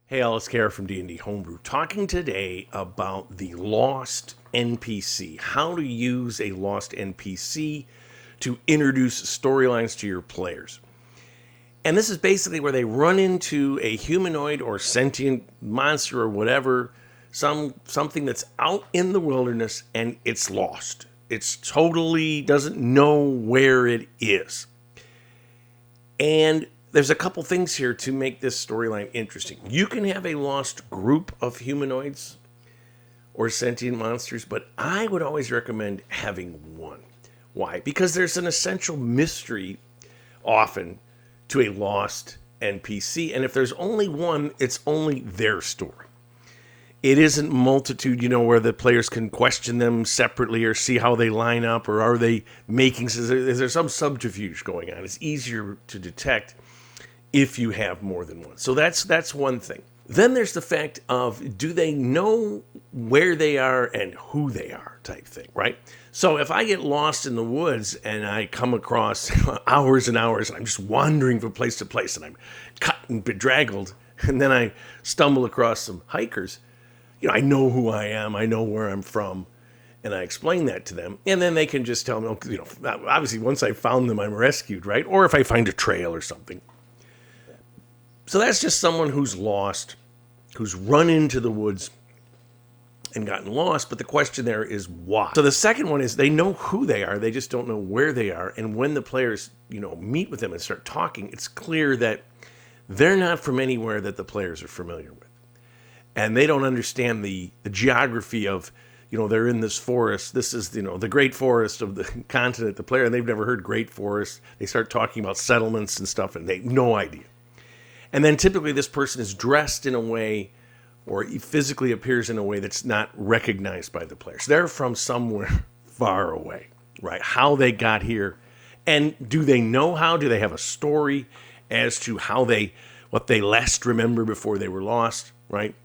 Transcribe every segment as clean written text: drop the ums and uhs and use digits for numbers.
Hey, Alice Kara from D&D Homebrew, talking today about the lost NPC. How to use a lost NPC to introduce storylines to your players. And this is basically where they run into a humanoid or sentient monster or whatever, something that's out in the wilderness and it's lost. It's totally doesn't know where it is. And there's a couple things here to make this storyline interesting. You can have a lost group of humanoids or sentient monsters, but I would always recommend having one. Why? Because there's an essential mystery often to a lost NPC, and if there's only one, it's only their story. It isn't multitude, where the players can question them separately or see how they line up, or are they making, is there some subterfuge going on? It's easier to detect if you have more than one. So that's one thing. Then there's the fact of, do they know where they are and who they are type thing, right? So if I get lost in the woods and I come across hours and hours, I'm just wandering from place to place and I'm cut and bedraggled, and then I stumble across some hikers, I know who I am, I know where I'm from, and I explain that to them, and then they can just tell me, obviously once I found them, I'm rescued, right? Or if I find a trail or something. So that's just someone who's lost, who's run into the woods and gotten lost. But the question there is why. So the second one is they know who they are. They just don't know where they are. And when the players, meet with them and start talking, it's clear that they're not from anywhere that the players are familiar with. And they don't understand the geography of, they're in this forest. This is, the great forest of the continent, the player, and they've never heard great forest. They start talking about settlements and stuff, and they have no idea. And then typically this person is dressed in a way or physically appears in a way that's not recognized by the players. They're from somewhere far away, right? How they got here. And do they know how? Do they have a story as to what they last remember before they were lost, right?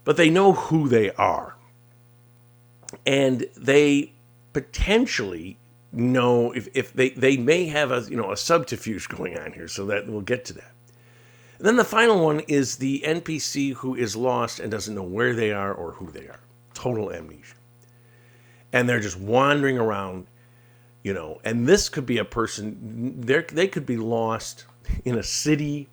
But they know who they are. And they potentially know if they may have a subterfuge going on here, so that we'll get to that. And then the final one is the NPC who is lost and doesn't know where they are or who they are. Total amnesia. And they're just wandering around, and this could be a person, they could be lost in a city,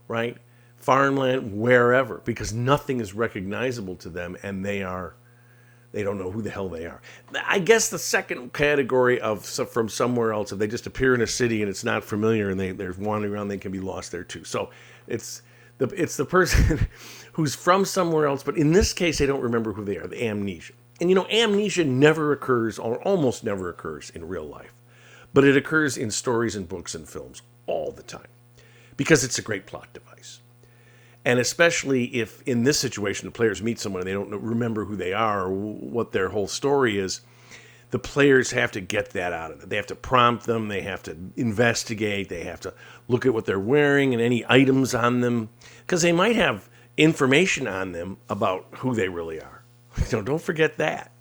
right? Farmland, wherever, because nothing is recognizable to them and they don't know who the hell they are. I guess the second category of from somewhere else, if they just appear in a city and it's not familiar and they're wandering around, they can be lost there too. So it's the person who's from somewhere else, but in this case, they don't remember who they are, the amnesia. And amnesia never occurs or almost never occurs in real life, but it occurs in stories and books and films all the time because it's a great plot device. And especially if in this situation, the players meet someone and they don't remember who they are or what their whole story is, the players have to get that out of them. They have to prompt them. They have to investigate. They have to look at what they're wearing and any items on them, because they might have information on them about who they really are. Don't forget that.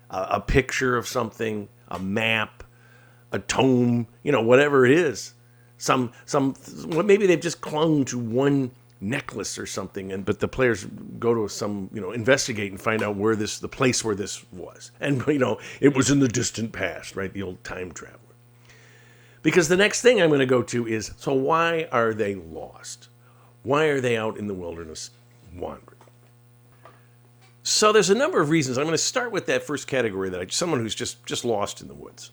A picture of something, a map, a tome, whatever it is. Maybe they've just clung to one necklace or something, but the players go to some, investigate and find out where the place where this was. And, it was in the distant past, right? The old time traveler. Because the next thing I'm going to go to is, so why are they lost? Why are they out in the wilderness wandering? So there's a number of reasons. I'm going to start with that first category, someone who's just lost in the woods.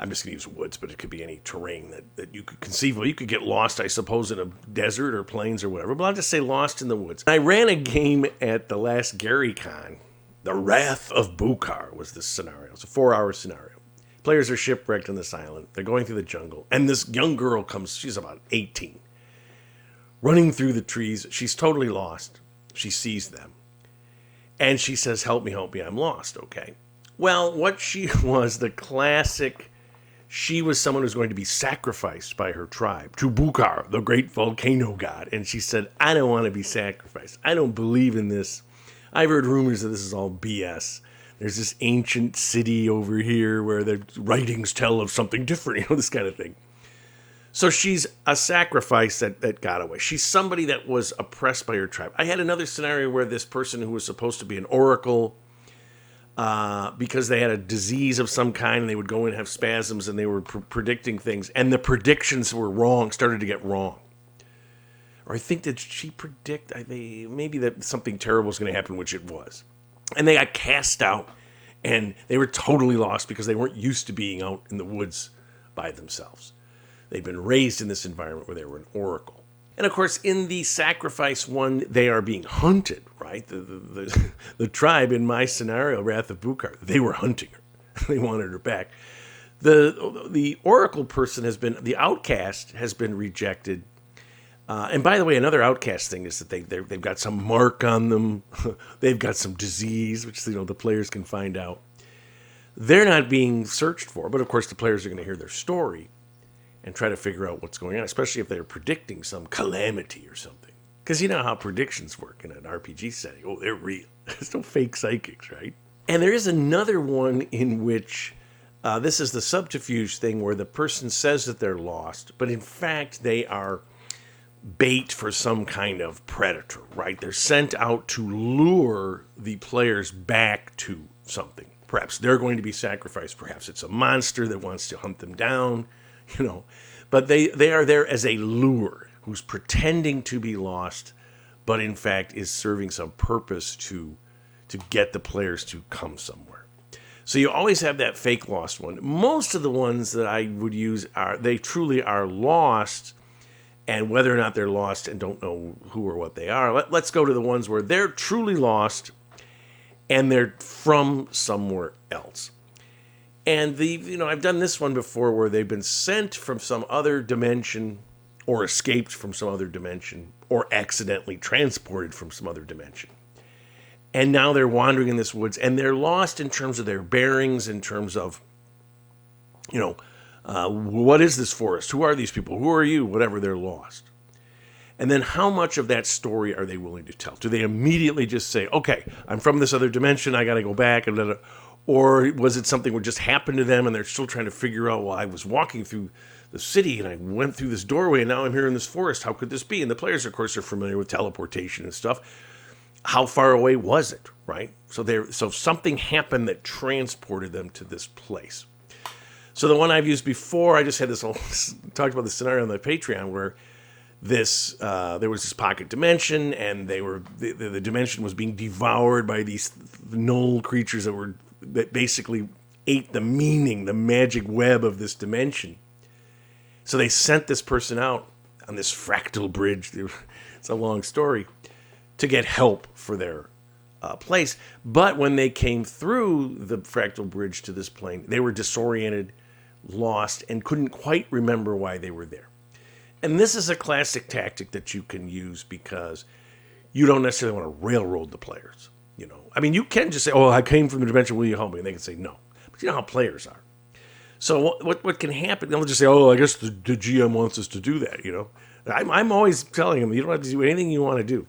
I'm just going to use woods, but it could be any terrain that you could conceive of. You could get lost, I suppose, in a desert or plains or whatever, but I'll just say lost in the woods. I ran a game at the last GaryCon. The Wrath of Bukar was this scenario. It's a 4-hour scenario. Players are shipwrecked on this island. They're going through the jungle, and this young girl comes, she's about 18, running through the trees. She's totally lost. She sees them, and she says, help me, I'm lost, okay? Well, what she was, the classic... She was someone who's going to be sacrificed by her tribe to Bukar, the great volcano god. And she said, I don't want to be sacrificed. I don't believe in this. I've heard rumors that this is all BS. There's this ancient city over here where the writings tell of something different, this kind of thing. So she's a sacrifice that got away. She's somebody that was oppressed by her tribe. I had another scenario where this person who was supposed to be an oracle, because they had a disease of some kind, and they would go in and have spasms, and they were predicting things, and the predictions were wrong, started to get wrong. Or I think that she predict maybe that something terrible was going to happen, which it was. And they got cast out, and they were totally lost because they weren't used to being out in the woods by themselves. They've been raised in this environment where they were an oracle. And of course, in the sacrifice one, they are being hunted, right? The tribe in my scenario, Wrath of Bukar, they were hunting her. They wanted her back. The oracle person the outcast has been rejected. And by the way, another outcast thing is that they've got some mark on them. They've got some disease, which the players can find out. They're not being searched for, but of course the players are going to hear their story and try to figure out what's going on, especially if they're predicting some calamity or something. Because you know how predictions work in an RPG setting. Oh, they're real. There's no fake psychics, right? And there is another one in which this is the subterfuge thing where the person says that they're lost, but in fact they are bait for some kind of predator, right? They're sent out to lure the players back to something. Perhaps they're going to be sacrificed. Perhaps it's a monster that wants to hunt them down. But they are there as a lure who's pretending to be lost, but in fact is serving some purpose to get the players to come somewhere. So you always have that fake lost one. Most of the ones that I would use they truly are lost, and whether or not they're lost and don't know who or what they are. Let's go to the ones where they're truly lost and they're from somewhere else. And I've done this one before where they've been sent from some other dimension or escaped from some other dimension or accidentally transported from some other dimension. And now they're wandering in this woods and they're lost in terms of their bearings, in terms of, what is this forest? Who are these people? Who are you? Whatever, they're lost. And then how much of that story are they willing to tell? Do they immediately just say, okay, I'm from this other dimension, I got to go back, or was it something that just happened to them and they're still trying to figure out, well, I was walking through the city and I went through this doorway and now I'm here in this forest. How could this be? And the players, of course, are familiar with teleportation and stuff. How far away was it, right? So something happened that transported them to this place. So the one I've used before, I just had talked about the scenario on the Patreon where there was this pocket dimension and the dimension was being devoured by these null creatures that basically ate the meaning, the magic web of this dimension. So they sent this person out on this fractal bridge. It's a long story, to get help for their place. But when they came through the fractal bridge to this plane, they were disoriented, lost, and couldn't quite remember why they were there. And this is a classic tactic that you can use because you don't necessarily want to railroad the players. I mean, you can just say, oh, I came from the dimension, will you help me? And they can say no. But you know how players are. So what can happen, they'll just say, oh, I guess the GM wants us to do that, I'm always telling them, you don't have to do anything you want to do.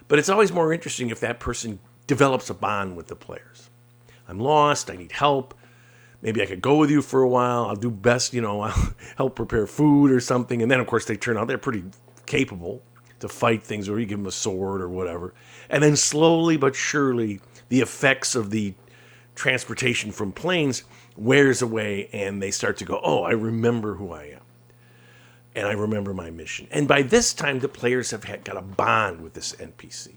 But it's always more interesting if that person develops a bond with the players. I'm lost, I need help. Maybe I could go with you for a while. I'll do best, I'll help prepare food or something. And then, of course, they turn out they're pretty capable to fight things, or you give them a sword or whatever. And then slowly but surely, the effects of the transportation from planes wears away, and they start to go, oh, I remember who I am. And I remember my mission. And by this time, the players have got a bond with this NPC.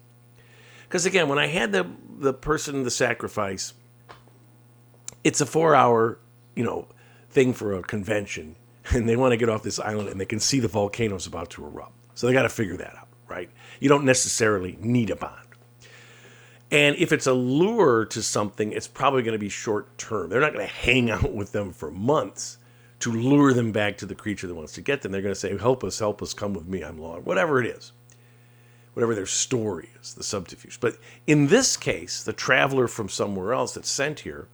Because again, when I had the person, the sacrifice, it's a 4-hour, thing for a convention, and they want to get off this island, and they can see the volcano's about to erupt. So they got to figure that out, right? You don't necessarily need a bond. And if it's a lure to something, it's probably going to be short term. They're not going to hang out with them for months to lure them back to the creature that wants to get them. They're going to say, help us, come with me, I'm lost. Whatever it is. Whatever their story is, the subterfuge. But in this case, the traveler from somewhere else that's sent here,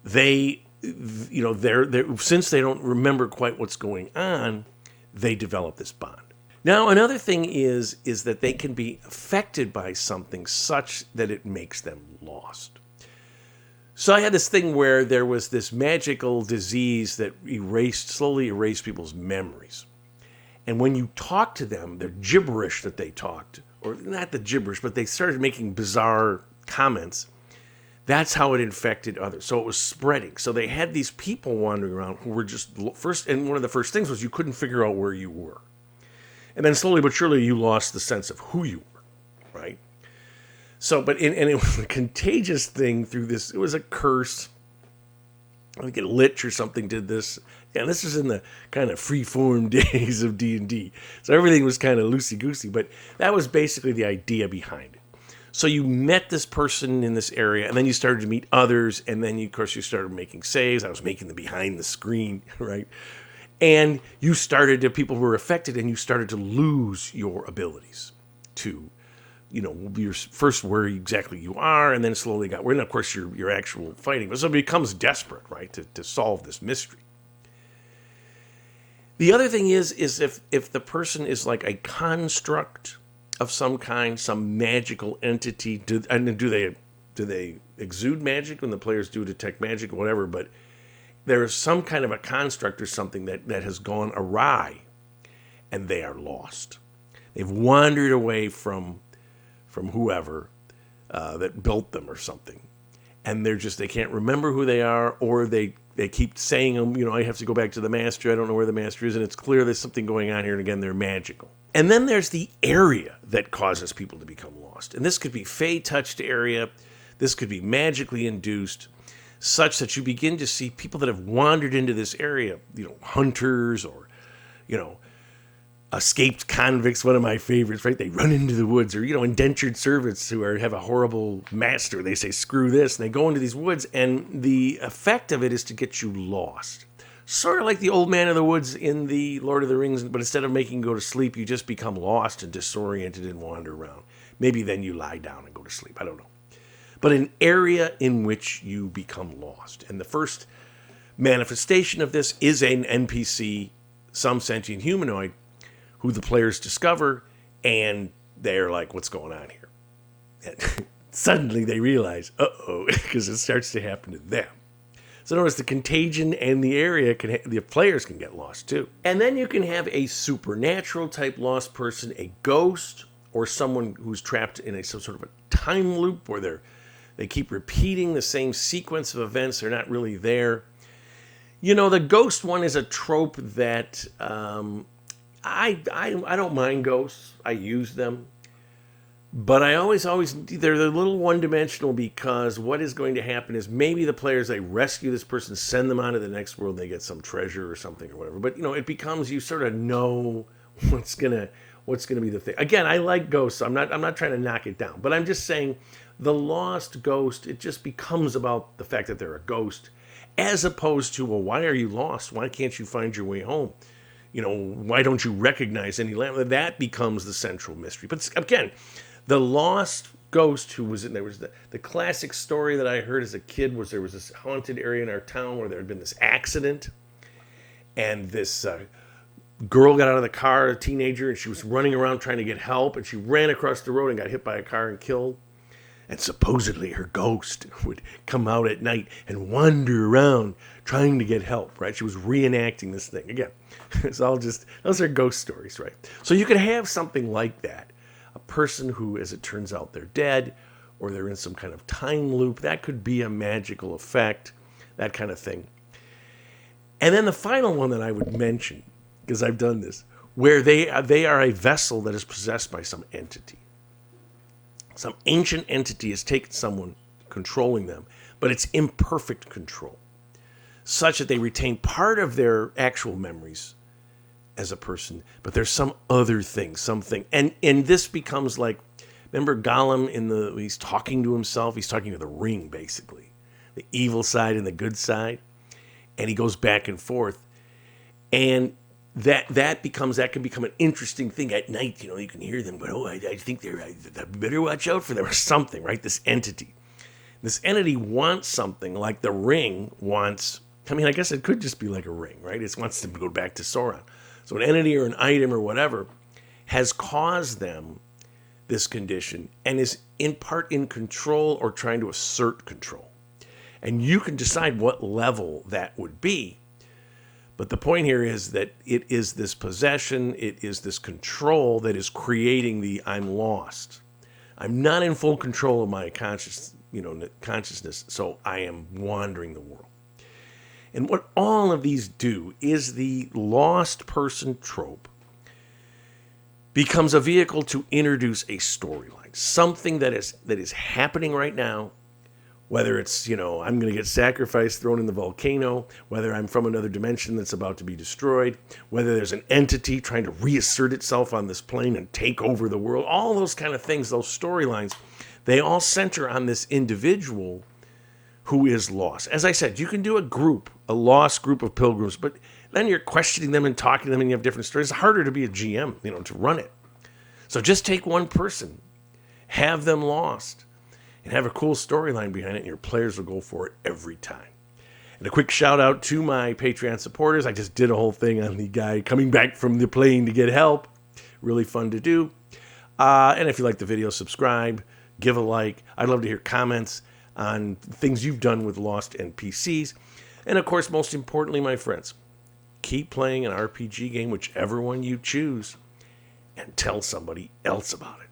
they're since they don't remember quite what's going on, they develop this bond. Now, another thing is that they can be affected by something such that it makes them lost. So I had this thing where there was this magical disease that slowly erased people's memories. And when you talk to them, the gibberish that they talked, or not the gibberish, but they started making bizarre comments. That's how it infected others. So it was spreading. So they had these people wandering around who were just first, and one of the first things was you couldn't figure out where you were. And then slowly but surely you lost the sense of who you were, right? So, and it was a contagious thing through this. It was a curse. I think a lich or something did this. And this is in the kind of free-form days of D&D. So everything was kind of loosey-goosey. But that was basically the idea behind it. So you met this person in this area, and then you started to meet others, and then, of course, you started making saves. I was making them behind the screen, right? And you started to, people were affected, and you started to lose your abilities to, your first where exactly you are, and then slowly got where, and of course, your actual fighting. So it becomes desperate, right, to solve this mystery. The other thing is if the person is like a construct of some kind, some magical entity, do they exude magic when the players do detect magic or whatever, but there is some kind of a construct or something that has gone awry, and they are lost. They've wandered away from whoever that built them or something, and they can't remember who they are, or they keep saying them, I have to go back to the master, I don't know where the master is, and it's clear there's something going on here, and again, they're magical. And then there's the area that causes people to become lost, and this could be Fey-touched area, this could be magically induced, such that you begin to see people that have wandered into this area, hunters or, escaped convicts, one of my favorites, right? They run into the woods, or, indentured servants who have a horrible master. They say, screw this, and they go into these woods, and the effect of it is to get you lost. Sort of like the old man of the woods in the Lord of the Rings, but instead of making you go to sleep, you just become lost and disoriented and wander around. Maybe then you lie down and go to sleep. I don't know. But an area in which you become lost. And the first manifestation of this is an NPC, some sentient humanoid, who the players discover, and they're like, what's going on here? And suddenly they realize, because it starts to happen to them. So notice the contagion and the area, the players can get lost too. And then you can have a supernatural type lost person, a ghost, or someone who's trapped in some sort of a time loop where they keep repeating the same sequence of events. They're not really there. The ghost one is a trope that I don't mind ghosts. I use them. But I always, they're a little one-dimensional, because what is going to happen is maybe the players, they rescue this person, send them on to the next world, they get some treasure or something or whatever. But, it becomes, you sort of know what's gonna be the thing. Again, I like ghosts. I'm not trying to knock it down. But I'm just saying the lost ghost, it just becomes about the fact that they're a ghost, as opposed to, well, why are you lost? Why can't you find your way home? Why don't you recognize any land? That becomes the central mystery. But again, the lost ghost who was in there was the classic story that I heard as a kid was there was this haunted area in our town where there had been this accident, and this girl got out of the car, a teenager, and she was running around trying to get help, and she ran across the road and got hit by a car and killed. And supposedly her ghost would come out at night and wander around trying to get help, right? She was reenacting this thing. Again, it's all just, those are ghost stories, right? So you could have something like that. A person who, as it turns out, they're dead, or they're in some kind of time loop. That could be a magical effect, that kind of thing. And then the final one that I would mention, because I've done this, where they are a vessel that is possessed by some entity. Some ancient entity has taken someone, controlling them, but it's imperfect control, such that they retain part of their actual memories as a person, but there's some other thing, something. And this becomes like, remember Gollum he's talking to himself, he's talking to the ring, basically. The evil side and the good side. And he goes back and forth. And that can become an interesting thing at night. You can hear them, but I think I better watch out for them or something, right? This entity wants something like the ring wants. I guess it could just be like a ring, right? It wants them to go back to Sauron. So an entity or an item or whatever has caused them this condition and is in part in control or trying to assert control. And you can decide what level that would be. But the point here is that it is this possession, it is this control that is creating the I'm lost. I'm not in full control of my consciousness, so I am wandering the world. And what all of these do is the lost person trope becomes a vehicle to introduce a storyline, something that is happening right now, whether it's, I'm going to get sacrificed, thrown in the volcano, whether I'm from another dimension that's about to be destroyed, whether there's an entity trying to reassert itself on this plane and take over the world, all those kind of things, those storylines, they all center on this individual who is lost. As I said, you can do a lost group of pilgrims, but then you're questioning them and talking to them and you have different stories. It's harder to be a GM, to run it. So just take one person, have them lost, and have a cool storyline behind it, and your players will go for it every time. And a quick shout out to my Patreon supporters. I just did a whole thing on the guy coming back from the plane to get help. Really fun to do. And if you like the video, subscribe, give a like. I'd love to hear comments on things you've done with lost NPCs. And of course, most importantly, my friends, keep playing an RPG game, whichever one you choose, and tell somebody else about it.